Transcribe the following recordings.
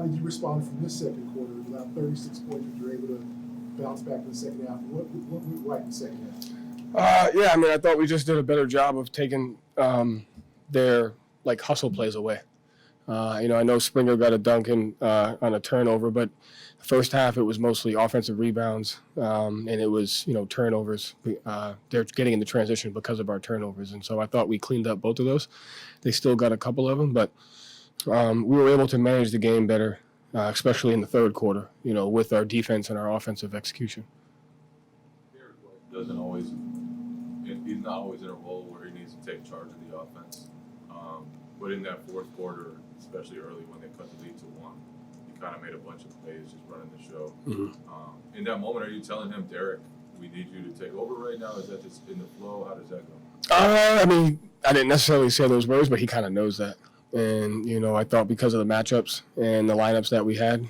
did you respond from this second quarter? About 36 points, you were able to bounce back in the second half. What went right in the second half? Yeah, I mean, I thought we just did a better job of taking their hustle plays away. I know Springer got a dunk on a turnover, but the first half it was mostly offensive rebounds, and it was turnovers. They're getting into transition because of our turnovers, and so I thought we cleaned up both of those. They still got a couple of them, but we were able to manage the game better, especially in the third quarter. With our defense and our offensive execution. He's not always in a role where he needs to take charge of the offense, but in that fourth quarter, especially early when they cut the lead to 1, he kind of made a bunch of plays just running the show. Mm-hmm. In that moment, are you telling him, Derek, we need you to take over right now? Is that just in the flow? How does that go? I mean, I didn't necessarily say those words, but he kind of knows that. And, I thought because of the matchups and the lineups that we had,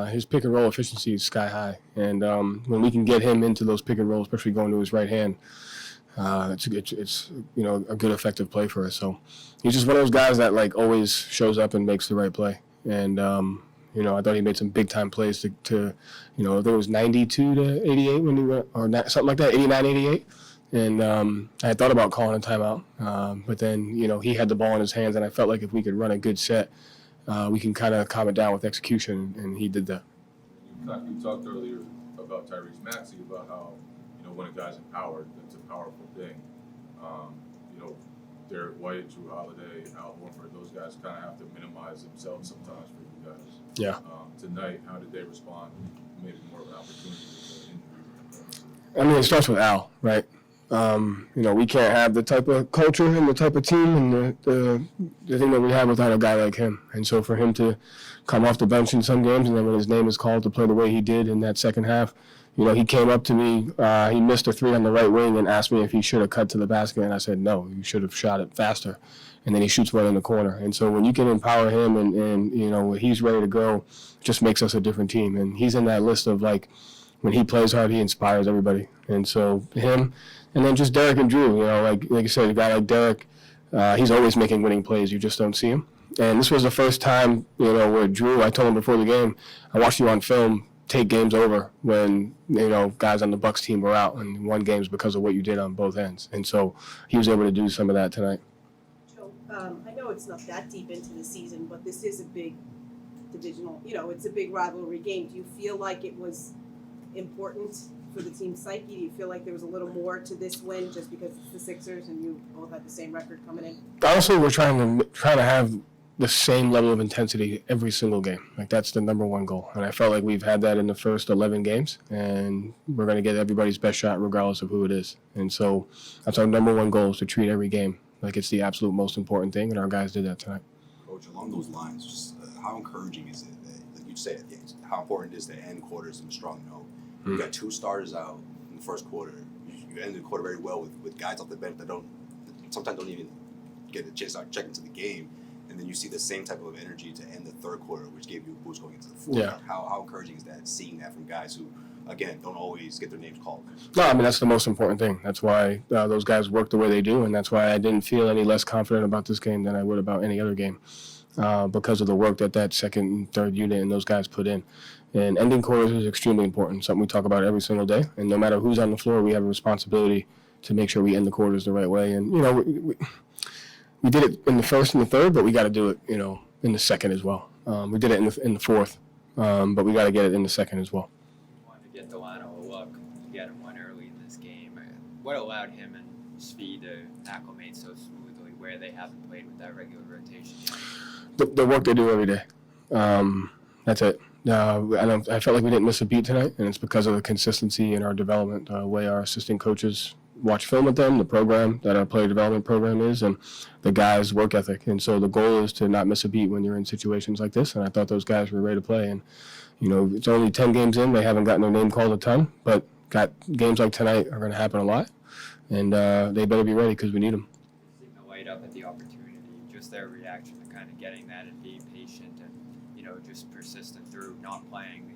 his pick and roll efficiency is sky high. And when we can get him into those pick and rolls, especially going to his right hand, it's a good effective play for us. So he's just one of those guys that always shows up and makes the right play. And I thought he made some big time plays to there was 92 to 88 when he went, or something like that, 89-88. And I had thought about calling a timeout, but then he had the ball in his hands, and I felt like if we could run a good set, we can kind of calm it down with execution, and he did that. You talked earlier about Tyrese Maxey, about how when a guy's empowered, that's a powerful thing. Derek White, Drew Holiday, Al Horford, those guys kind of have to minimize themselves sometimes for you guys. Yeah. Tonight, how did they respond? Maybe more of an opportunity with the injury. I mean, it starts with Al, right? We can't have the type of culture and the type of team and the thing that we have without a guy like him. And so for him to come off the bench in some games, and then when his name is called to play the way he did in that second half, he came up to me, he missed a 3 on the right wing and asked me if he should have cut to the basket, and I said, no, you should have shot it faster. And then he shoots one in the corner. And so when you can empower him and when he's ready to go, it just makes us a different team. And he's in that list of when he plays hard, he inspires everybody. And so him, and then just Derek and Drew, like you said, a guy like Derek, he's always making winning plays. You just don't see him. And this was the first time, where Drew, I told him before the game, I watched you on film take games over when, guys on the Bucks team were out and won games because of what you did on both ends. And so he was able to do some of that tonight. Joe, I know it's not that deep into the season, but this is a big divisional, it's a big rivalry game. Do you feel like it was important for the team's psyche? Do you feel like there was a little more to this win just because it's the Sixers and you both had the same record coming in? Honestly, we're trying to have the same level of intensity every single game. That's the number one goal. And I felt like we've had that in the first 11 games, and we're going to get everybody's best shot regardless of who it is. And so that's our number one goal, is to treat every game like it's the absolute most important thing, and our guys did that tonight. Coach, along those lines, just how encouraging is it that, like you said, how important it is to end quarters on a strong note? You got 2 starters out in the first quarter. You ended the quarter very well with guys off the bench that sometimes don't even get a chance to check into the game. And then you see the same type of energy to end the third quarter, which gave you a boost going into the fourth. Yeah. How encouraging is that, seeing that from guys who, again, don't always get their names called? No, I mean, that's the most important thing. That's why those guys work the way they do, and that's why I didn't feel any less confident about this game than I would about any other game, because of the work that second and third unit and those guys put in. And ending quarters is extremely important, something we talk about every single day. And no matter who's on the floor, we have a responsibility to make sure we end the quarters the right way. And, we did it in the first and the third, but we got to do it, in the second as well. We did it in the fourth, but we got to get it in the second as well. You wanted to get Delano a look to get him one early in this game. What allowed him and Svi to acclimate so smoothly where they haven't played with that regular rotation yet? The work they do every day. That's it. I felt like we didn't miss a beat tonight, and it's because of the consistency in our development, the way our assistant coaches watch film with them, the program that our player development program is, and the guys' work ethic. And so the goal is to not miss a beat when you're in situations like this, and I thought those guys were ready to play. And, it's only 10 games in. They haven't gotten their name called a ton, but games like tonight are going to happen a lot, and they better be ready because we need them. Seeing the light up at the opportunity, just their reaction to kind of getting that and being patient and, just persistent through not playing.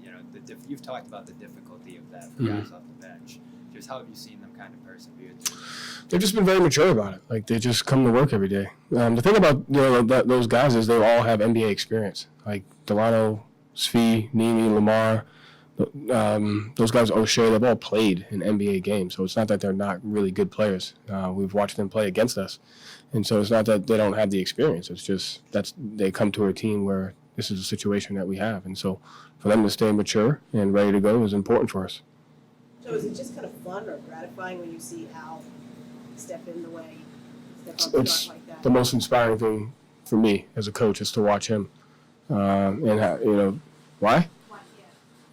You've talked about the difficulty of that for guys off the bench. Just how have you seen them kind of persevere through it? They've just been very mature about it. They just come to work every day. The thing about those guys is they all have NBA experience. Like Delano Svi, Nini, Lamar, those guys, O'Shea, they've all played in NBA games. So it's not that they're not really good players. We've watched them play against us. And so it's not that they don't have the experience. It's just they come to a team where this is a situation that we have. And so for them to stay mature and ready to go is important for us. So is it just kind of fun or gratifying when you see Al step in the way, step up It's front like that? the most inspiring thing for me as a coach is to watch him. Why? I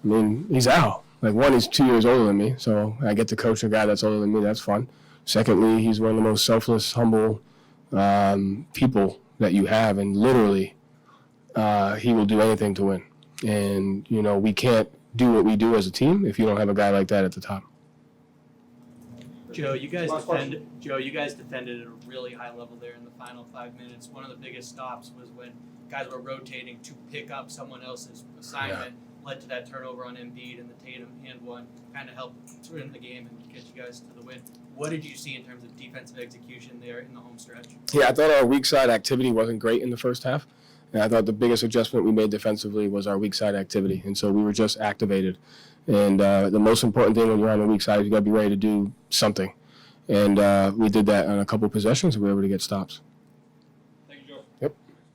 mean, he's Al. Like, one, he's 2 years older than me, so I get to coach a guy that's older than me. That's fun. Secondly, he's one of the most selfless, humble people that you have, and literally, he will do anything to win. And, we can't do what we do as a team if you don't have a guy like that at the top. Joe, you guys Last defended at a really high level there in the final 5 minutes. One of the biggest stops was when guys were rotating to pick up someone else's assignment, led to that turnover on Embiid and the Tatum and one, kind of helped win the game and get you guys to the win. What did you see in terms of defensive execution there in the home stretch? Yeah, I thought our weak side activity wasn't great in the first half. And I thought the biggest adjustment we made defensively was our weak side activity. And so we were just activated. And the most important thing when you're on the weak side is you got to be ready to do something. And we did that on a couple possessions and we were able to get stops.